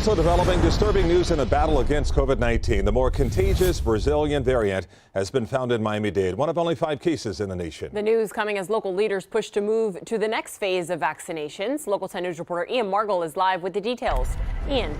Also developing disturbing news in the battle against COVID-19. The more contagious Brazilian variant has been found in Miami-Dade, one of only 5 cases in the nation. The news coming as local leaders push to move to the next phase of vaccinations. Local 10 News reporter Ian Margol is live with the details. Ian.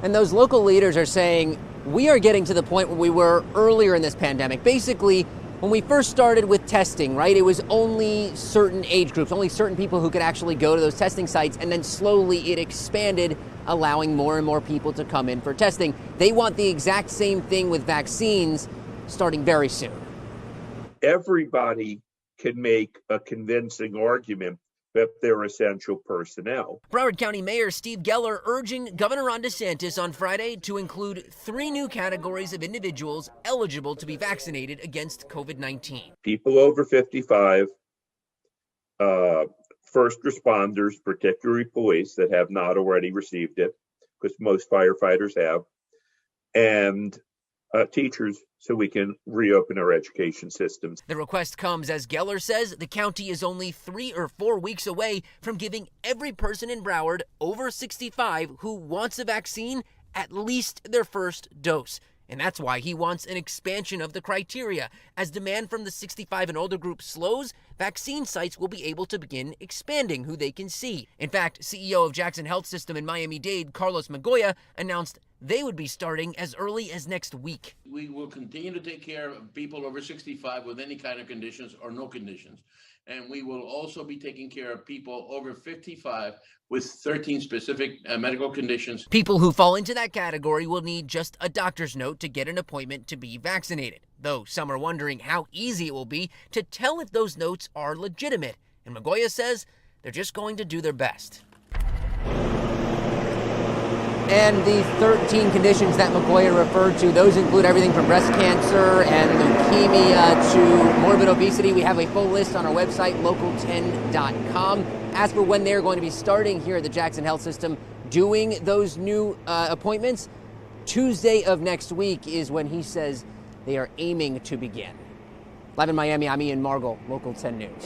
And those local leaders are saying we are getting to the point where we were earlier in this pandemic. Basically, when we first started with testing, right, it was only certain age groups, only certain people who could actually go to those testing sites, and then slowly it expanded, allowing more and more people to come in for testing. They want the exact same thing with vaccines starting very soon. Everybody can make a convincing argument that they're essential personnel. Broward County Mayor Steve Geller urging Governor Ron DeSantis on Friday to include 3 new categories of individuals eligible to be vaccinated against COVID-19. People over 55, first responders, particularly police that have not already received it, because most firefighters have, and teachers, so we can reopen our education systems. The request comes as Geller says the county is only 3 or 4 weeks away from giving every person in Broward over 65 who wants a vaccine at least their first dose. And that's why he wants an expansion of the criteria. As demand from the 65 and older group slows, vaccine sites will be able to begin expanding who they can see. In fact, CEO of Jackson Health System in Miami-Dade, Carlos Magoya, announced they would be starting as early as next week. We will continue to take care of people over 65 with any kind of conditions or no conditions. And we will also be taking care of people over 55 with 13 specific medical conditions. People who fall into that category will need just a doctor's note to get an appointment to be vaccinated. Though some are wondering how easy it will be to tell if those notes are legitimate. And Magoya says they're just going to do their best. And the 13 conditions that Magoya referred to, those include everything from breast cancer and leukemia to morbid obesity. We have a full list on our website, local10.com. As for when they're going to be starting here at the Jackson Health System doing those new appointments, Tuesday of next week is when he says they are aiming to begin. Live in Miami, I'm Ian Margol, Local 10 News.